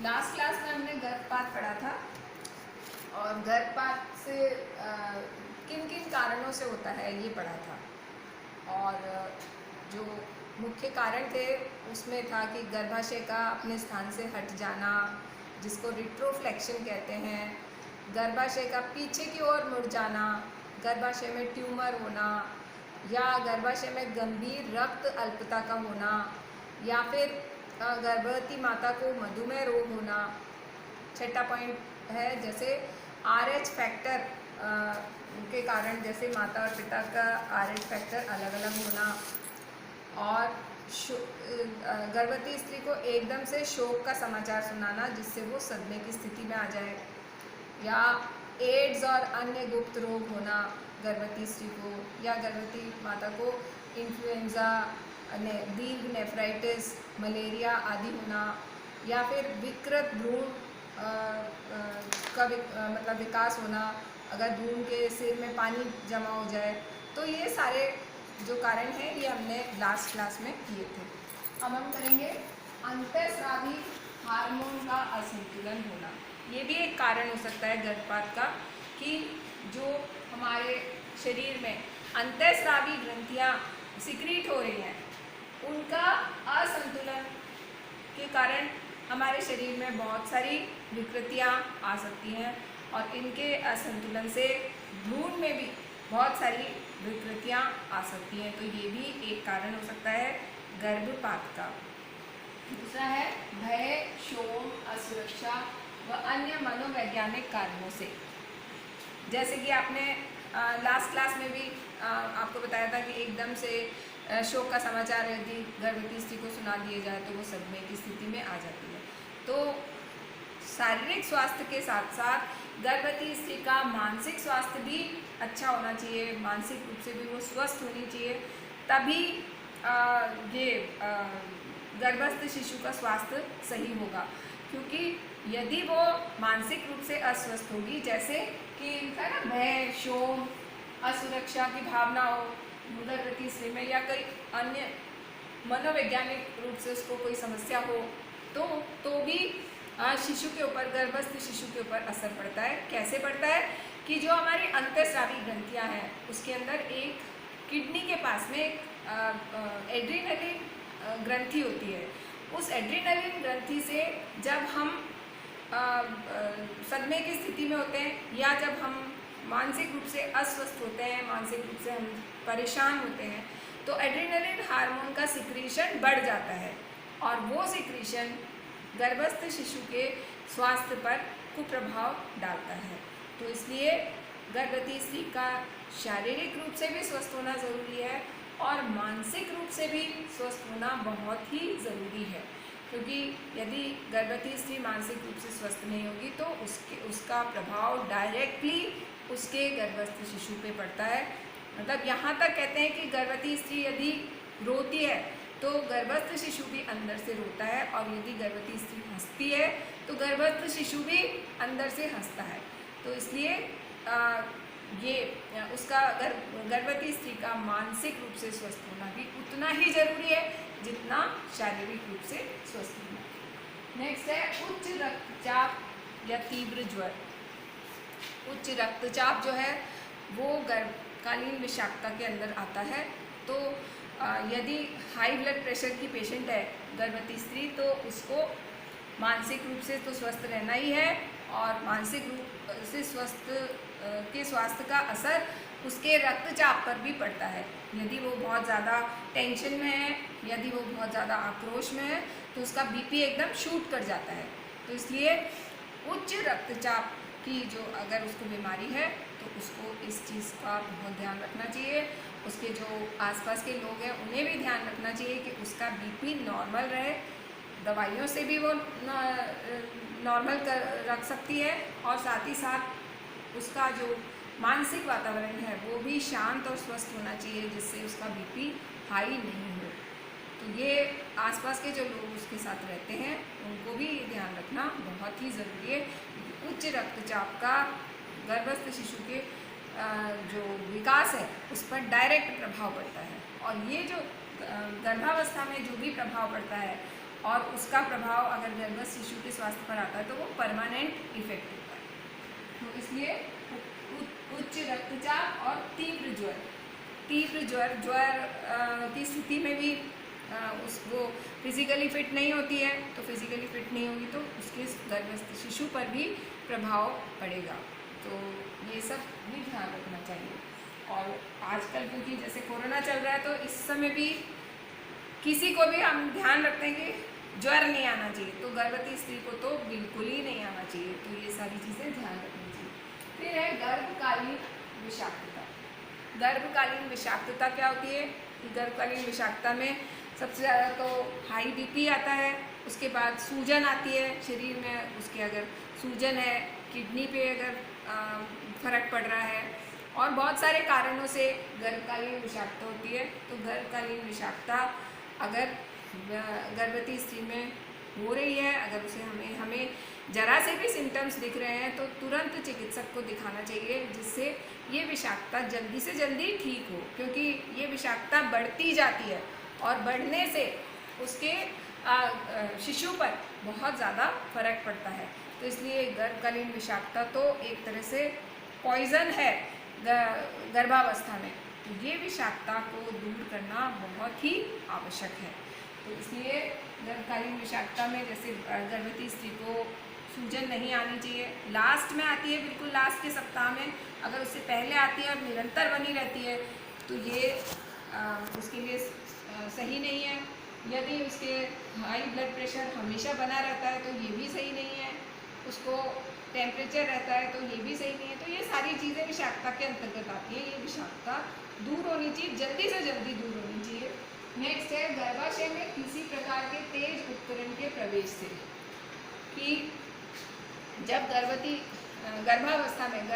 Last class में हमने गर्भपात पढ़ा था और गर्भपात से किन किन कारणों से होता है ये पढ़ा था। और जो मुख्य कारण थे उसमें था कि गर्भाशय का अपने स्थान से हट जाना, जिसको रिट्रोफ्लेक्शन कहते हैं, गर्भाशय का पीछे की ओर मुड़ जाना, गर्भाशय में ट्यूमर होना, या गर्भाशय में गंभीर रक्त अल्पता का होना, या फिर गर्भवती माता को मधुमेह रोग होना। छठा पॉइंट है जैसे RH फैक्टर के कारण, जैसे माता और पिता का RH फैक्टर अलग अलग होना, और गर्भवती स्त्री को एकदम से शोक का समाचार सुनाना जिससे वो सदमे की स्थिति में आ जाए, या एड्स और अन्य गुप्त रोग होना गर्भवती स्त्री को, या गर्भवती माता को इन्फ्लुएंजा, दीर्घ नेफ्राइटिस, मलेरिया आदि होना, या फिर विकृत भ्रूण का मतलब विकास होना, अगर भ्रूण के सिर में पानी जमा हो जाए। तो ये सारे जो कारण हैं ये हमने लास्ट क्लास में किए थे। अब हम करेंगे अंतःस्रावी हार्मोन का असंतुलन होना। ये भी एक कारण हो सकता है गर्भपात का, कि जो हमारे शरीर में अंतःस्रावी ग्रंथियाँ सिक्रीट हो रही हैं उनका असंतुलन के कारण हमारे शरीर में बहुत सारी विकृतियाँ आ सकती हैं, और इनके असंतुलन से भ्रूण में भी बहुत सारी विकृतियाँ आ सकती हैं। तो ये भी एक कारण हो सकता है गर्भपात का। दूसरा है भय, शोम, असुरक्षा व अन्य मनोवैज्ञानिक कारणों से। जैसे कि आपने लास्ट क्लास में भी आपको बताया था कि एकदम से शोक का समाचार यदि गर्भवती स्त्री को सुना दिया जाए तो वो सदमे की स्थिति में आ जाती है। तो शारीरिक स्वास्थ्य के साथ साथ गर्भवती स्त्री का मानसिक स्वास्थ्य भी अच्छा होना चाहिए, मानसिक रूप से भी वो स्वस्थ होनी चाहिए, तभी ये गर्भस्थ शिशु का स्वास्थ्य सही होगा। क्योंकि यदि वो मानसिक रूप से अस्वस्थ होगी, जैसे कि है ना भय, शोम, असुरक्षा की भावना हो गर्भवती स्त्री में, या कई अन्य मनोवैज्ञानिक रूप से उसको कोई समस्या हो, तो भी शिशु के ऊपर, गर्भस्थ शिशु के ऊपर असर पड़ता है। कैसे पड़ता है कि जो हमारी अंतःस्रावी ग्रंथियाँ हैं उसके अंदर एक किडनी के पास में एक एड्रीनलिन ग्रंथि होती है। उस एड्रीनलिन ग्रंथि से जब हम सदमे की स्थिति में होते हैं, या जब हम मानसिक रूप से अस्वस्थ होते हैं, मानसिक रूप से हम परेशान होते हैं, तो एड्रीनलिन हार्मोन का सिक्रीशन बढ़ जाता है, और वो सिक्रीशन गर्भस्थ शिशु के स्वास्थ्य पर कुप्रभाव डालता है। तो इसलिए गर्भवती स्त्री का शारीरिक रूप से भी स्वस्थ होना ज़रूरी है, और मानसिक रूप से भी स्वस्थ होना बहुत ही ज़रूरी है। क्योंकि यदि गर्भवती स्त्री मानसिक रूप से स्वस्थ नहीं होगी तो उसका प्रभाव डायरेक्टली उसके गर्भस्थ शिशु पे पड़ता है। मतलब यहाँ तक कहते हैं कि गर्भवती स्त्री यदि रोती है तो गर्भस्थ शिशु भी अंदर से रोता है, और यदि गर्भवती स्त्री हंसती है तो गर्भस्थ शिशु भी अंदर से हंसता है। तो इसलिए ये उसका गर्भवती स्त्री का मानसिक रूप से स्वस्थ होना भी उतना ही ज़रूरी है जितना शारीरिक रूप से स्वस्थ होना। नेक्स्ट है उच्च रक्तचाप या तीव्र ज्वर। उच्च रक्तचाप जो है वो गर्भकालीन विषाक्तता के अंदर आता है। तो यदि हाई ब्लड प्रेशर की पेशेंट है गर्भवती स्त्री, तो उसको मानसिक रूप से तो स्वस्थ रहना ही है, और मानसिक रूप से स्वस्थ के स्वास्थ्य का असर उसके रक्तचाप पर भी पड़ता है। यदि वो बहुत ज़्यादा टेंशन में है, यदि वो बहुत ज़्यादा आक्रोश में है, तो उसका BP एकदम शूट कर जाता है। तो इसलिए उच्च रक्तचाप की जो अगर उसको बीमारी है तो उसको इस चीज़ का बहुत ध्यान रखना चाहिए। उसके जो आसपास के लोग हैं उन्हें भी ध्यान रखना चाहिए कि उसका BP नॉर्मल रहे। दवाइयों से भी वो नॉर्मल रख सकती है, और साथ ही साथ उसका जो मानसिक वातावरण है वो भी शांत और स्वस्थ होना चाहिए, जिससे उसका BP हाई नहीं हो। तो ये आसपास के जो लोग उसके साथ रहते हैं उनको भी ध्यान रखना बहुत ही ज़रूरी है। उच्च रक्तचाप का गर्भस्थ शिशु के जो विकास है उस पर डायरेक्ट प्रभाव पड़ता है, और ये जो गर्भावस्था में जो भी प्रभाव पड़ता है और उसका प्रभाव अगर गर्भस्थ शिशु के स्वास्थ्य पर आता है तो वो परमानेंट इफेक्ट होता है। तो इसलिए उच्च रक्तचाप और तीव्र ज्वर की स्थिति में भी वो फिजिकली फिट नहीं होती है, तो फिजिकली फिट नहीं होगी तो उसके गर्भस्थ शिशु पर भी प्रभाव पड़ेगा। तो ये सब भी ध्यान रखना चाहिए। और आजकल क्योंकि जैसे कोरोना चल रहा है तो इस समय भी किसी को भी हम ध्यान रखते हैं कि ज्वर नहीं आना चाहिए, तो गर्भवती स्त्री को तो बिल्कुल ही नहीं आना चाहिए। तो ये सारी चीज़ें ध्यान रखनी चाहिए। फिर है गर्भकालीन विषाक्तता। गर्भकालीन विषाक्तता क्या होती है कि गर्भकालीन विषाक्तता में सबसे ज़्यादा तो हाई बीपी आता है, उसके बाद सूजन आती है शरीर में, उसके अगर सूजन है, किडनी पे अगर फर्क पड़ रहा है, और बहुत सारे कारणों से गर्भकालीन विषाक्तता होती है। तो गर्भकालीन विषाक्तता अगर गर्भवती स्त्री में हो रही है, अगर उसे हमें जरा से भी सिम्टम्स दिख रहे हैं तो तुरंत चिकित्सक को दिखाना चाहिए, जिससे ये विषाक्तता जल्दी से जल्दी ठीक हो, क्योंकि ये विषाक्तता बढ़ती जाती है और बढ़ने से उसके शिशु पर बहुत ज़्यादा फर्क पड़ता है। तो इसलिए गर्भकालीन विषाक्तता तो एक तरह से पॉइजन है गर्भावस्था में, तो ये विषाक्तता को दूर करना बहुत ही आवश्यक है। तो इसलिए गर्भकालीन विषाक्तता में जैसे गर्भवती स्त्री को सूजन नहीं आनी चाहिए, लास्ट में आती है, बिल्कुल लास्ट के सप्ताह में। अगर उससे पहले आती है और निरंतर बनी रहती है तो ये उसके लिए सही नहीं है। यदि उसके हाई ब्लड प्रेशर हमेशा बना रहता है तो ये भी सही नहीं है, उसको टेम्परेचर रहता है तो ये भी सही नहीं है। तो ये सारी चीज़ें विषाक्तता के अंतर्गत आती है। ये विषाक्तता दूर होनी चाहिए, जल्दी से जल्दी दूर होनी चाहिए। नेक्स्ट है गर्भाशय में किसी प्रकार के तेज उपकरण के प्रवेश से, कि जब गर्भावस्था में